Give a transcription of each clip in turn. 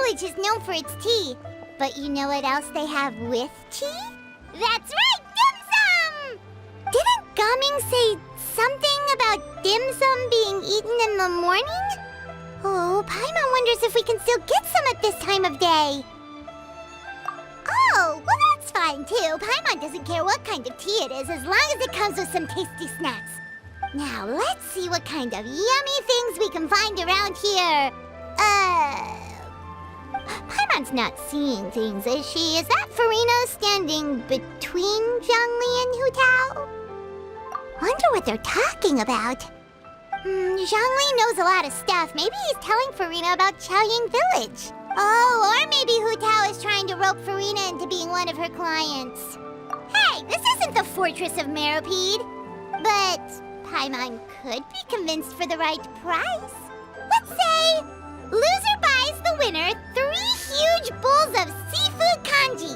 village is known for its tea. But you know what else they have with tea? That's right, dim sum! Didn't Gaming say something about dim sum being eaten in the morning? Oh, Paimon wonders if we can still get some at this time of day. Oh, well that's fine too. Paimon doesn't care what kind of tea it is as long as it comes with some tasty snacks. Now let's see what kind of yummy things we can find around here. Paimon's not seeing things, is she? Is that Furina standing between Zhongli and Hutao? Wonder what they're talking about. Zhongli knows a lot of stuff. Maybe he's telling Furina about Chaoying Village. Oh, or maybe Hutao is trying to rope Furina into being one of her clients. Hey, this isn't the Fortress of Meropide. But Paimon could be convinced for the right price. Let's say loser buys the winner 3 huge bowls of seafood kanji.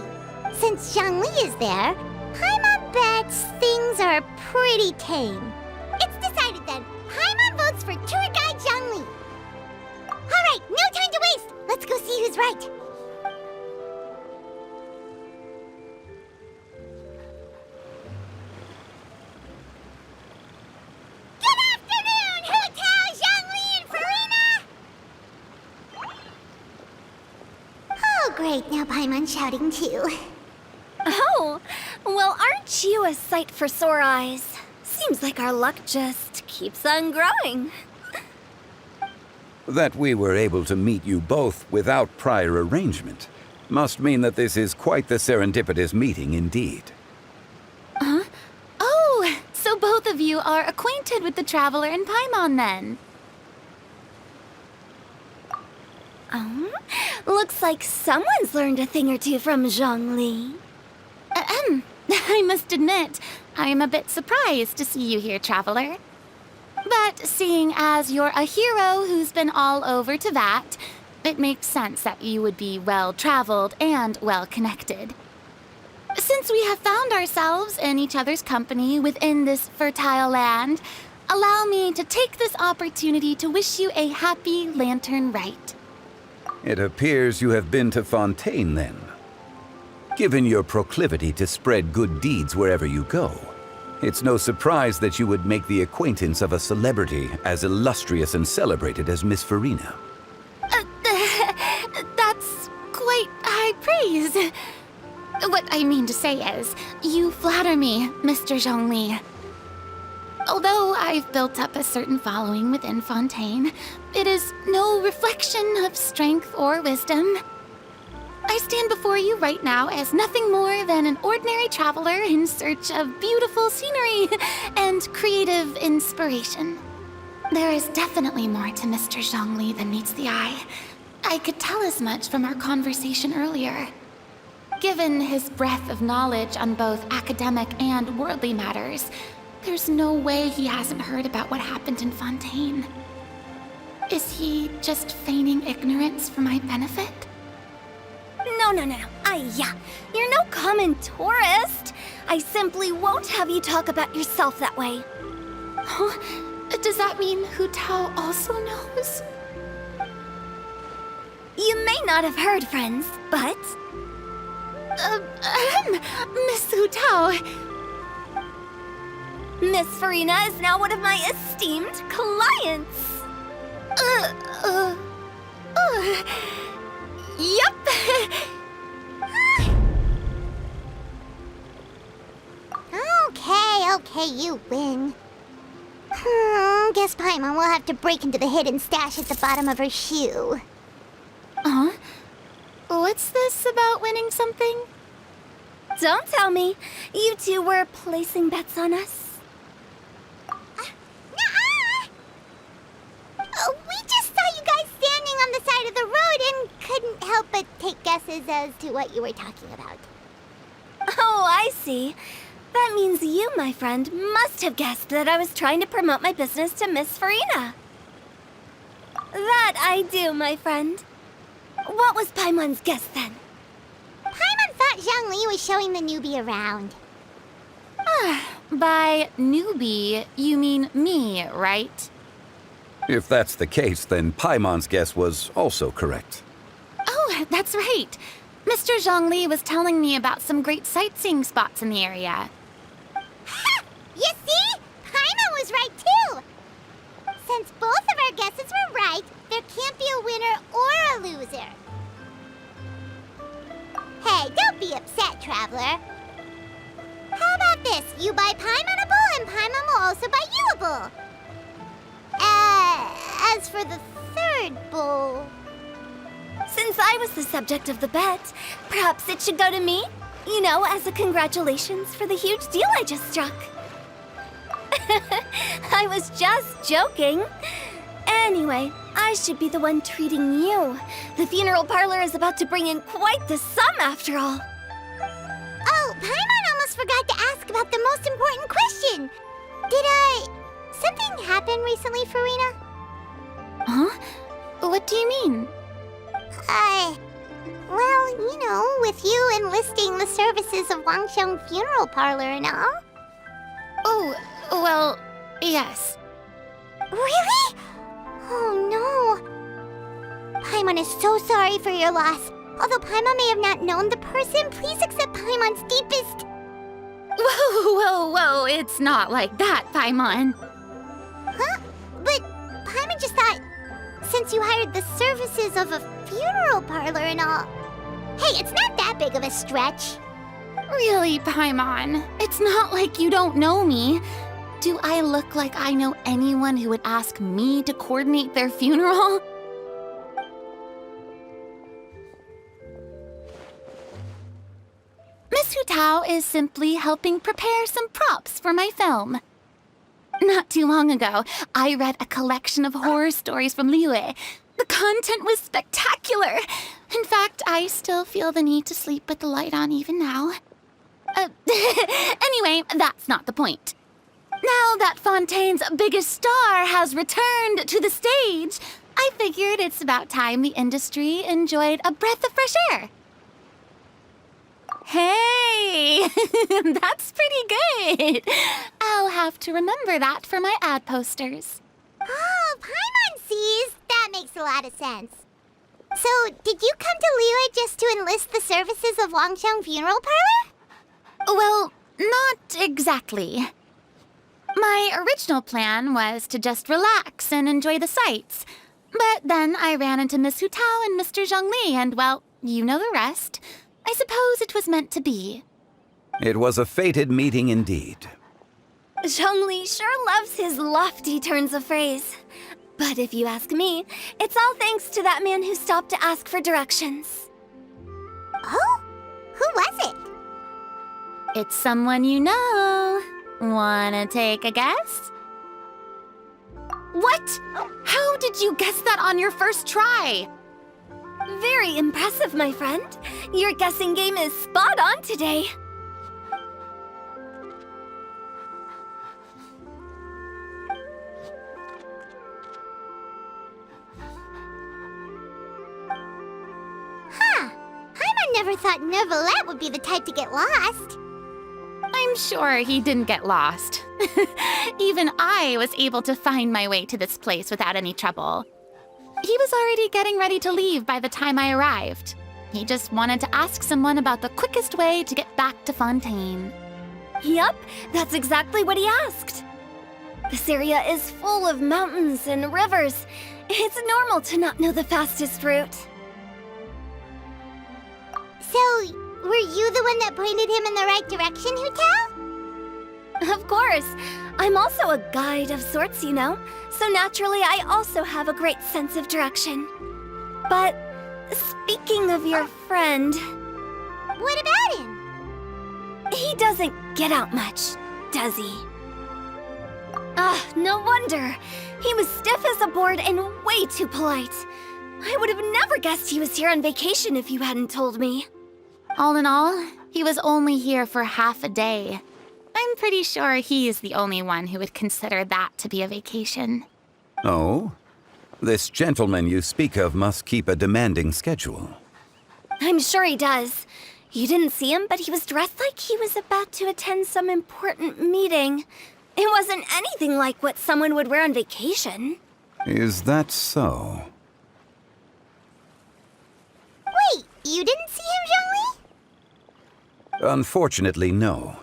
Since Zhongli is there, Paimon bets things are pretty tame. It's decided then. Paimon votes for tour guide Zhongli. All right, no time to waste. Let's go see who's right. Good afternoon, Hutao, Zhongli, and Furina! Oh, great. Now Paimon's shouting too. Oh, well, aren't you a sight for sore eyes? Seems like our luck just keeps on growing. That we were able to meet you both without prior arrangement must mean that this is quite the serendipitous meeting indeed. Huh? Oh, so both of you are acquainted with the Traveler and Paimon then? Looks like someone's learned a thing or two from Zhongli. I must admit, I am a bit surprised to see you here, Traveler. But seeing as you're a hero who's been all over Teyvat, it makes sense that you would be well-traveled and well-connected. Since we have found ourselves in each other's company within this fertile land, allow me to take this opportunity to wish you a happy Lantern Rite. It appears you have been to Fontaine then. Given your proclivity to spread good deeds wherever you go, it's no surprise that you would make the acquaintance of a celebrity as illustrious and celebrated as Miss Furina. That's quite high praise. What I mean to say is, you flatter me, Mr. Zhongli. Although I've built up a certain following within Fontaine, it is no reflection of strength or wisdom. I stand before you right now as nothing more than an ordinary traveler in search of beautiful scenery and creative inspiration. There is definitely more to Mr. Zhongli than meets the eye. I could tell as much from our conversation earlier. Given his breadth of knowledge on both academic and worldly matters, there's no way he hasn't heard about what happened in Fontaine. Is he just feigning ignorance for my benefit? No. You're no common tourist. I simply won't have you talk about yourself that way. Huh? Does that mean Hutao also knows? You may not have heard, friends, but... Miss Hutao. Miss Furina is now one of my esteemed clients. Yup. Okay, you win. Guess Paimon will have to break into the hidden stash at the bottom of her shoe. Huh? What's this about winning something? Don't tell me. You two were placing bets on us. We just saw you guys standing on the side of the road and couldn't help but take guesses as to what you were talking about. Oh, I see. That means you, my friend, must have guessed that I was trying to promote my business to Miss Furina. That I do, my friend. What was Paimon's guess then? Paimon thought Zhongli was showing the newbie around. By newbie, you mean me, right? If that's the case, then Paimon's guess was also correct. Oh, that's right. Mr. Zhongli was telling me about some great sightseeing spots in the area. Ha! You see? Paimon was right too! Since both of our guesses were right, there can't be a winner or a loser. Hey, don't be upset, Traveler. How about this? You buy Paimon a bowl and Paimon will also buy you a bowl. As for the third bowl... Since I was the subject of the bet, perhaps it should go to me? You know, as a congratulations for the huge deal I just struck. I was just joking. Anyway, I should be the one treating you. The funeral parlor is about to bring in quite the sum after all. Oh, Paimon almost forgot to ask about the most important question. Something happen recently, Furina? Huh? What do you mean? Well, you know, with you enlisting the services of Wangxiang Funeral Parlor and all. Oh, well, yes. Really? Oh no. Paimon is so sorry for your loss. Although Paimon may have not known the person, please accept Paimon's deepest... Whoa, it's not like that, Paimon. Huh? But Paimon just thought, since you hired the services of a funeral parlor and all... Hey, it's not that big of a stretch. Really, Paimon, it's not like you don't know me. Do I look like I know anyone who would ask me to coordinate their funeral? Miss Hu Tao is simply helping prepare some props for my film. Not too long ago, I read a collection of horror stories from Liyue. The content was spectacular. In fact, I still feel the need to sleep with the light on even now. Anyway, that's not the point. Now that Fontaine's biggest star has returned to the stage, I figured it's about time the industry enjoyed a breath of fresh air. Hey, that's pretty good. I'll have to remember that for my ad posters. Oh, Paimon sees. That makes a lot of sense. So, did you come to Liyue just to enlist the services of Wangxiang Funeral Parlor? Well, not exactly. My original plan was to just relax and enjoy the sights. But then I ran into Miss Hu Tao and Mr. Zhongli, and well, you know the rest. I suppose it was meant to be. It was a fated meeting indeed. Zhongli sure loves his lofty turns of phrase. But if you ask me, it's all thanks to that man who stopped to ask for directions. Oh? Who was it? It's someone you know. Wanna take a guess? What? How did you guess that on your first try? Very impressive, my friend. Your guessing game is spot on today. Huh. Paimon never thought Neuvillette would be the type to get lost. I'm sure he didn't get lost. Even I was able to find my way to this place without any trouble. He was already getting ready to leave by the time I arrived. He just wanted to ask someone about the quickest way to get back to Fontaine. Yup, that's exactly what he asked. This area is full of mountains and rivers. It's normal to not know the fastest route. So, were you the one that pointed him in the right direction, Hu Tao? Of course. I'm also a guide of sorts, you know. So naturally, I also have a great sense of direction. But speaking of your friend... What about him? He doesn't get out much, does he? Ah, no wonder. He was stiff as a board and way too polite. I would have never guessed he was here on vacation if you hadn't told me. All in all, he was only here for half a day. I'm pretty sure he's the only one who would consider that to be a vacation. Oh? This gentleman you speak of must keep a demanding schedule. I'm sure he does. You didn't see him, but he was dressed like he was about to attend some important meeting. It wasn't anything like what someone would wear on vacation. Is that so? Wait, You didn't see him, Zhongli? Unfortunately, no.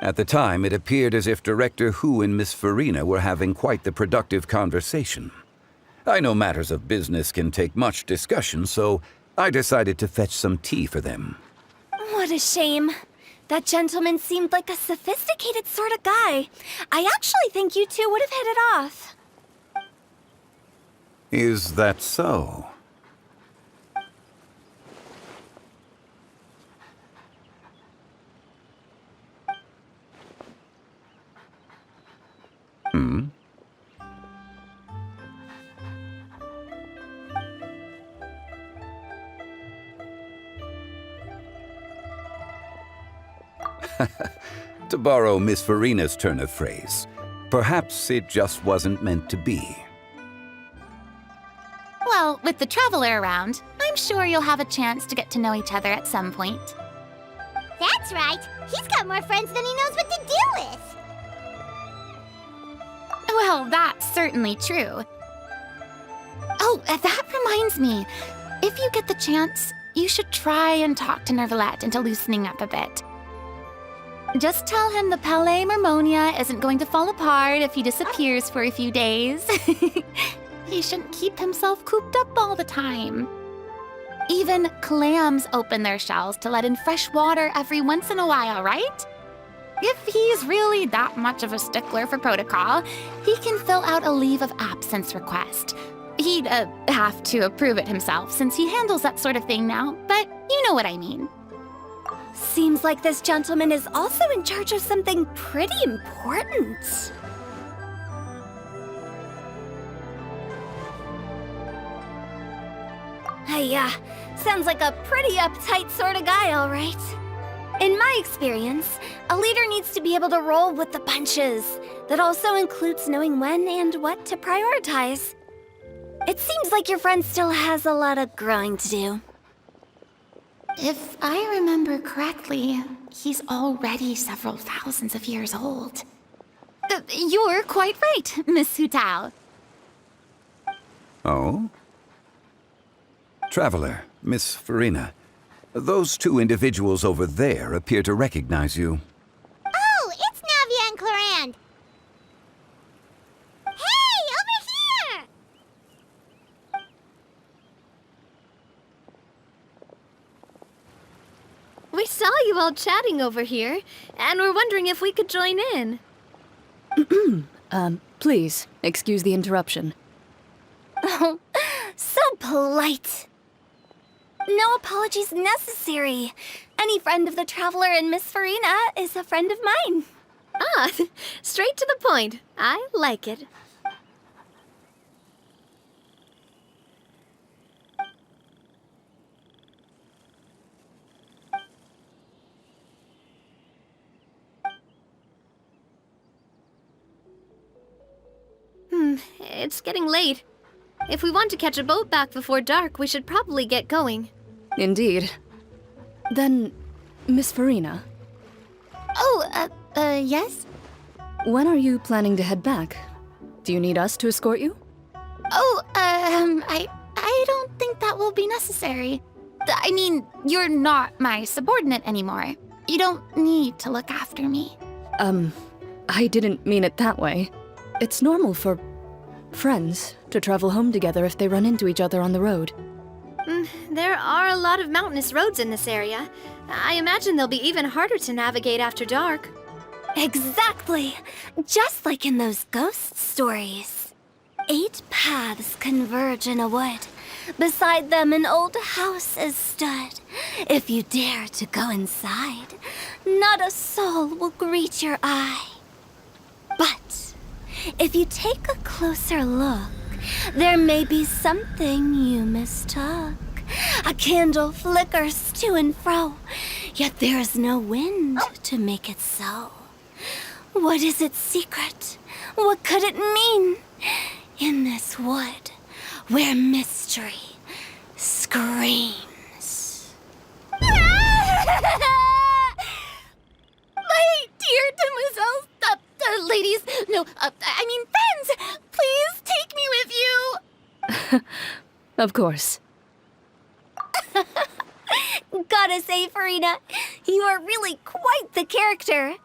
At the time, it appeared as if Director Hu and Miss Furina were having quite the productive conversation. I know matters of business can take much discussion, so I decided to fetch some tea for them. What a shame. That gentleman seemed like a sophisticated sort of guy. I actually think you two would have hit it off. Is that so? Hmm? To borrow Miss Furina's turn of phrase, perhaps it just wasn't meant to be. Well, with the Traveler around, I'm sure you'll have a chance to get to know each other at some point. That's right. He's got more friends than he knows what to do with. Well, that's certainly true. Oh, that reminds me. If you get the chance, you should try and talk to Neuvillette into loosening up a bit. Just tell him the Palais Mermonia isn't going to fall apart if he disappears for a few days. He shouldn't keep himself cooped up all the time. Even clams open their shells to let in fresh water every once in a while, right? If he's really that much of a stickler for protocol, he can fill out a leave of absence request. He'd have to approve it himself since he handles that sort of thing now, but you know what I mean. Seems like this gentleman is also in charge of something pretty important. Hey, sounds like a pretty uptight sort of guy, all right. In my experience, a leader needs to be able to roll with the punches. That also includes knowing when and what to prioritize. It seems like your friend still has a lot of growing to do. If I remember correctly, he's already several thousands of years old. You're quite right, Miss Hu Tao. Oh? Traveler, Miss Furina, those two individuals over there appear to recognize you. Oh, it's Navia and Clarand. Hey, over here! We saw you all chatting over here, and we're wondering if we could join in. Please, excuse the interruption. Oh, so polite. No apologies necessary. Any friend of the Traveler and Miss Furina is a friend of mine. Ah, straight to the point. I like it. It's getting late. If we want to catch a boat back before dark, we should probably get going. Indeed. Then, Miss Furina, Oh, yes? when are you planning to head back? Do you need us to escort you? Oh, I don't think that will be necessary. I mean, you're not my subordinate anymore. You don't need to look after me. I didn't mean it that way. It's normal for friends to travel home together if they run into each other on the road. There are a lot of mountainous roads in this area. I imagine they'll be even harder to navigate after dark. Exactly. Just like in those ghost stories. 8 paths converge in a wood. Beside them an old house is stood. If you dare to go inside, not a soul will greet your eye. But if you take a closer look, there may be something you mistook. A candle flickers to and fro, yet there is no wind to make it so. What is its secret? What could it mean? In this wood, where mystery screams. My dear demoiselles, ladies, no, I mean friends, please take me with you. Of course. Gotta say, Furina, you are really quite the character.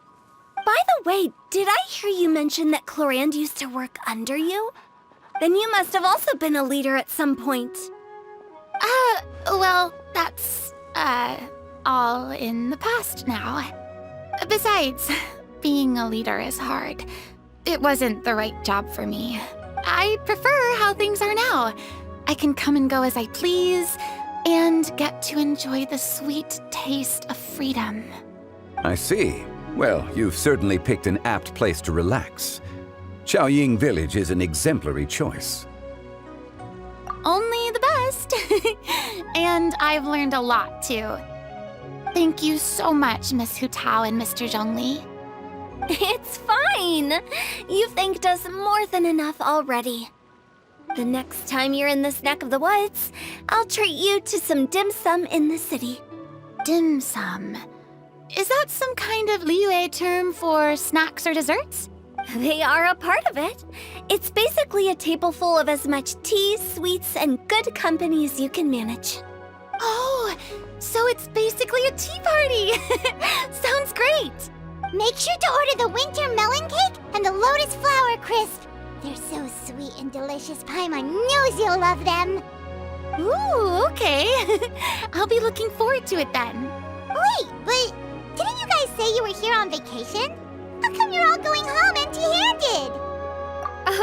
By the way, did I hear you mention that Clorand used to work under you? Then you must have also been a leader at some point. Well, that's, all in the past now. Besides, being a leader is hard. It wasn't the right job for me. I prefer how things are now. I can come and go as I please, and get to enjoy the sweet taste of freedom. I see. Well, you've certainly picked an apt place to relax. Xiaoying Village is an exemplary choice. Only the best. And I've learned a lot, too. Thank you so much, Miss Hu Tao and Mr. Zhongli. It's fine. You've thanked us more than enough already. The next time you're in this neck of the woods, I'll treat you to some dim sum in the city. Dim sum. Is that some kind of Liyue term for snacks or desserts? They are a part of it. It's basically a table full of as much tea, sweets, and good company as you can manage. Oh, so it's basically a tea party. Sounds great. Make sure to order the winter melon cake and the lotus flower crisp. They're so sweet and delicious. Paimon knows you'll love them. Ooh, okay. I'll be looking forward to it then. Wait, but didn't you guys say you were here on vacation? How come you're all going home empty-handed?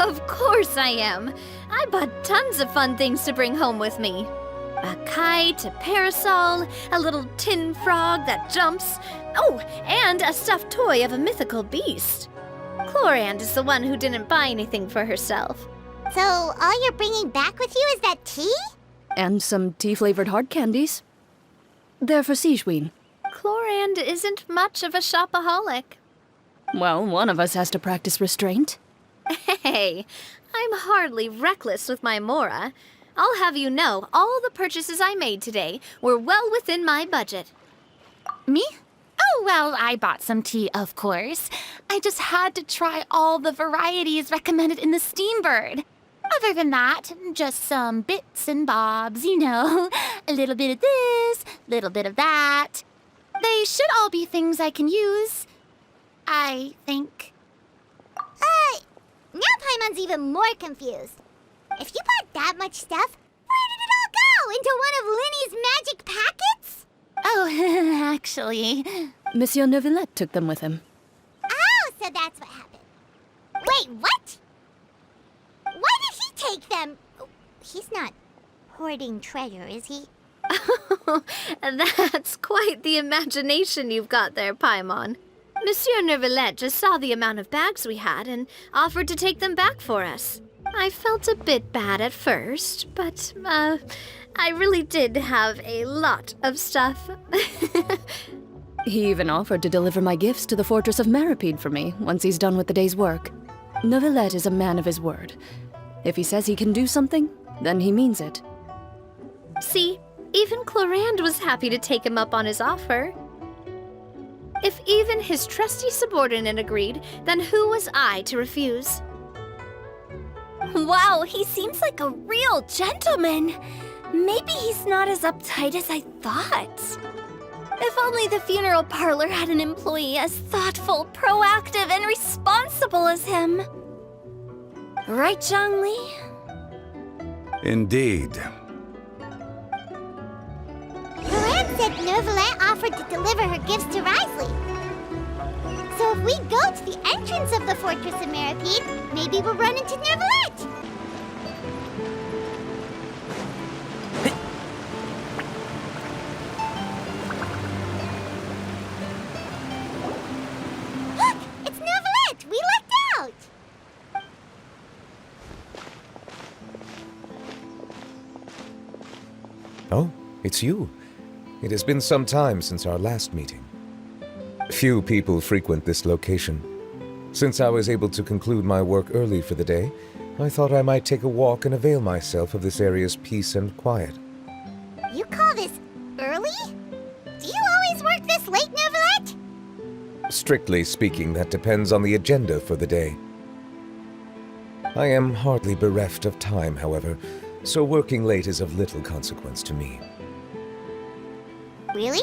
Of course I am. I bought tons of fun things to bring home with me. A kite, a parasol, a little tin frog that jumps. Oh, and a stuffed toy of a mythical beast. Clorand is the one who didn't buy anything for herself. So all you're bringing back with you is that tea? And some tea-flavored hard candies. They're for Sigewin. Clorand isn't much of a shopaholic. Well, one of us has to practice restraint. Hey, I'm hardly reckless with my Mora. I'll have you know, all the purchases I made today were well within my budget. Me? Oh, well, I bought some tea, of course. I just had to try all the varieties recommended in the Steambird. Other than that, just some bits and bobs, you know. A little bit of this, little bit of that. They should all be things I can use, I think. Now Paimon's even more confused. If you bought that much stuff, where did it all go? Into one of Linny's magic packets? Oh, actually. Monsieur Neuvillette took them with him. Oh, so that's what happened. Wait, what? Why did he take them? He's not hoarding treasure, is he? That's quite the imagination you've got there, Paimon. Monsieur Neuvillette just saw the amount of bags we had and offered to take them back for us. I felt a bit bad at first, but, I really did have a lot of stuff. He even offered to deliver my gifts to the Fortress of Maripede for me once he's done with the day's work. Neuvillette is a man of his word. If he says he can do something, then he means it. See, even Clorand was happy to take him up on his offer. If even his trusty subordinate agreed, then who was I to refuse? Wow, he seems like a real gentleman. Maybe he's not as uptight as I thought. If only the funeral parlor had an employee as thoughtful, proactive, and responsible as him. Right, Zhongli? Indeed. Clorand said Neuvillette offered to deliver her gifts to Risley. So if we go to the entrance of the Fortress of Maripede, maybe we'll run into Neuvillette. Look! It's Neuvillette! We lucked out! Oh, it's you. It has been some time since our last meeting. Few people frequent this location. Since I was able to conclude my work early for the day, I thought I might take a walk and avail myself of this area's peace and quiet. You call this early? Do you always work this late, Neuvillette? Strictly speaking, that depends on the agenda for the day. I am hardly bereft of time, however, so working late is of little consequence to me. Really?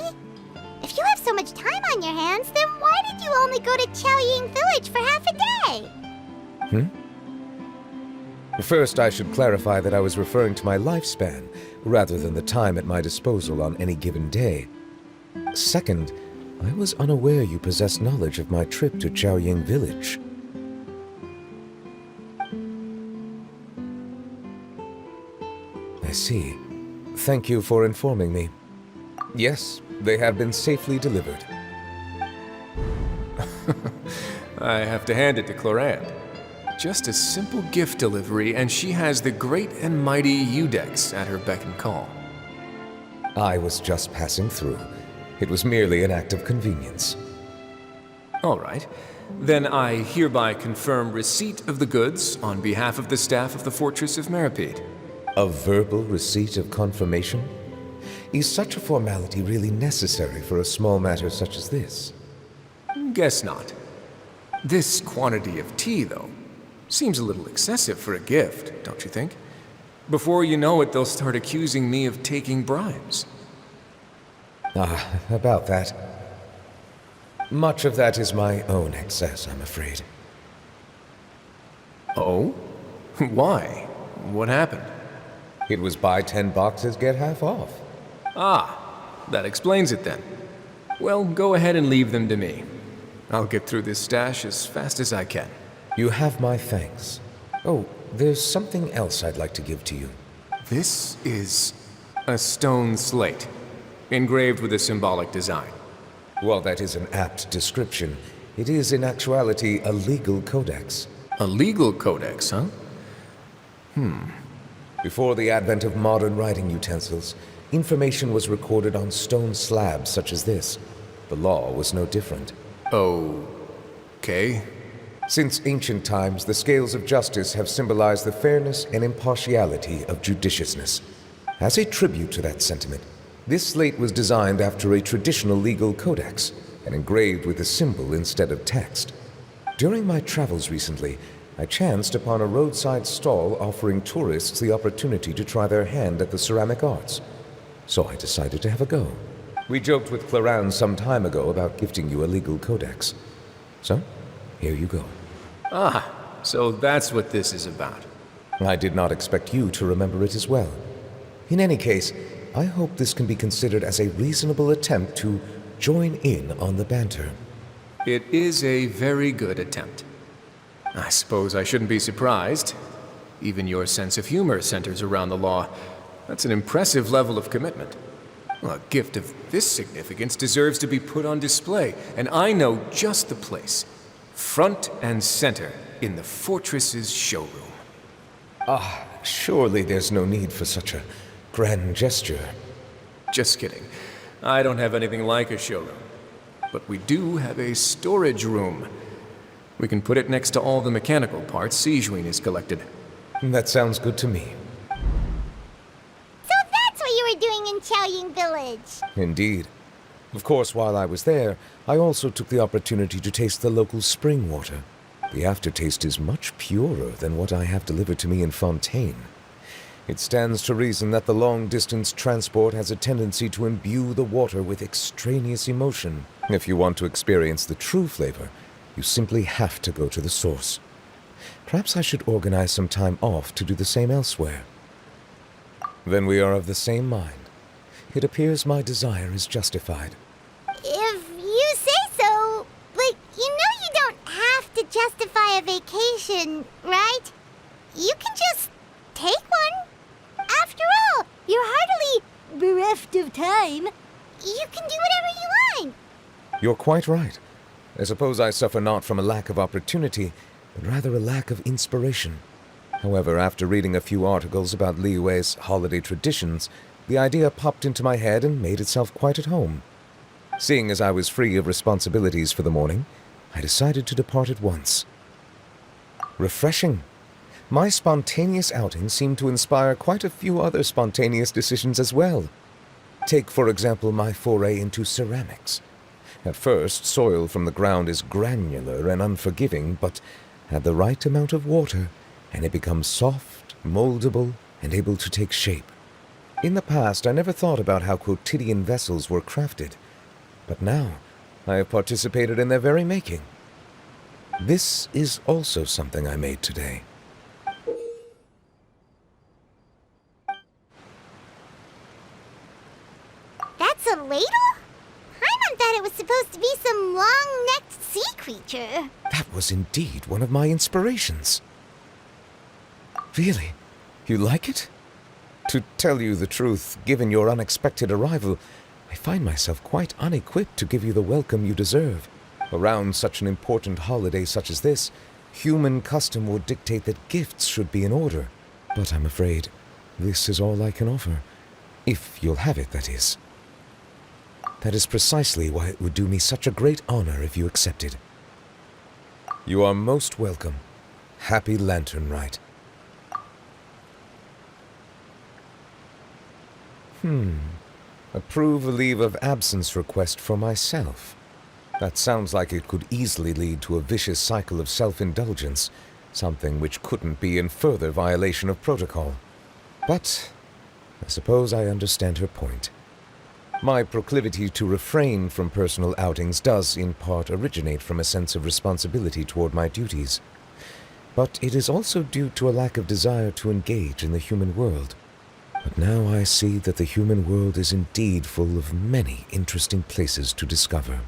If you have so much time on your hands, then why did you only go to Chaoying Village for half a day? First, I should clarify that I was referring to my lifespan, rather than the time at my disposal on any given day. Second, I was unaware you possessed knowledge of my trip to Chaoying Village. I see. Thank you for informing me. Yes, they have been safely delivered. I have to hand it to Clorande. Just a simple gift delivery, and she has the great and mighty Udex at her beck and call. I was just passing through. It was merely an act of convenience. All right. Then I hereby confirm receipt of the goods on behalf of the staff of the Fortress of Meripede. A verbal receipt of confirmation? Is such a formality really necessary for a small matter such as this? Guess not. This quantity of tea, though, seems a little excessive for a gift, don't you think? Before you know it, they'll start accusing me of taking bribes. About that. Much of that is my own excess, I'm afraid. Oh? Why? What happened? It was buy 10 boxes, get half off. Ah, that explains it then. Well, go ahead and leave them to me. I'll get through this stash as fast as I can. You have my thanks. Oh, there's something else I'd like to give to you. This is a stone slate, engraved with a symbolic design. While that is an apt description, it is in actuality a legal codex. A legal codex, huh? Before the advent of modern writing utensils, information was recorded on stone slabs such as this. The law was no different. Okay. Since ancient times, the scales of justice have symbolized the fairness and impartiality of judiciousness. As a tribute to that sentiment, this slate was designed after a traditional legal codex and engraved with a symbol instead of text. During my travels recently, I chanced upon a roadside stall offering tourists the opportunity to try their hand at the ceramic arts. So I decided to have a go. We joked with Clorande some time ago about gifting you a legal codex. So, here you go. Ah, so that's what this is about. I did not expect you to remember it as well. In any case, I hope this can be considered as a reasonable attempt to join in on the banter. It is a very good attempt. I suppose I shouldn't be surprised. Even your sense of humor centers around the law. That's an impressive level of commitment. Well, a gift of this significance deserves to be put on display, and I know just the place. Front and center in the fortress's showroom. Surely there's no need for such a grand gesture. Just kidding. I don't have anything like a showroom. But we do have a storage room. We can put it next to all the mechanical parts Sijuin has collected. That sounds good to me. So that's what you were doing in Chaoying Village. Indeed. Of course, while I was there, I also took the opportunity to taste the local spring water. The aftertaste is much purer than what I have delivered to me in Fontaine. It stands to reason that the long-distance transport has a tendency to imbue the water with extraneous emotion. If you want to experience the true flavor, you simply have to go to the source. Perhaps I should organize some time off to do the same elsewhere. Then we are of the same mind. It appears my desire is justified. If you say so, but you know you don't have to justify a vacation, right? You can just take one. After all, you're hardly bereft of time. You can do whatever you want. You're quite right. I suppose I suffer not from a lack of opportunity, but rather a lack of inspiration. However, after reading a few articles about Liyue's holiday traditions, the idea popped into my head and made itself quite at home. Seeing as I was free of responsibilities for the morning, I decided to depart at once. Refreshing. My spontaneous outing seemed to inspire quite a few other spontaneous decisions as well. Take, for example, my foray into ceramics. At first, soil from the ground is granular and unforgiving, but add the right amount of water, and it becomes soft, moldable, and able to take shape. In the past, I never thought about how quotidian vessels were crafted, but now I have participated in their very making. This is also something I made today. That's a ladle? Paimon thought it was supposed to be some long-necked sea creature. That was indeed one of my inspirations. Really? You like it? To tell you the truth, given your unexpected arrival, I find myself quite unequipped to give you the welcome you deserve. Around such an important holiday such as this, human custom would dictate that gifts should be in order. But I'm afraid this is all I can offer. If you'll have it, that is. That is precisely why it would do me such a great honor if you accepted. You are most welcome. Happy Lantern Rite. Approve a leave of absence request for myself. That sounds like it could easily lead to a vicious cycle of self-indulgence, something which couldn't be in further violation of protocol. But I suppose I understand her point. My proclivity to refrain from personal outings does, in part, originate from a sense of responsibility toward my duties. But it is also due to a lack of desire to engage in the human world. But now I see that the human world is indeed full of many interesting places to discover.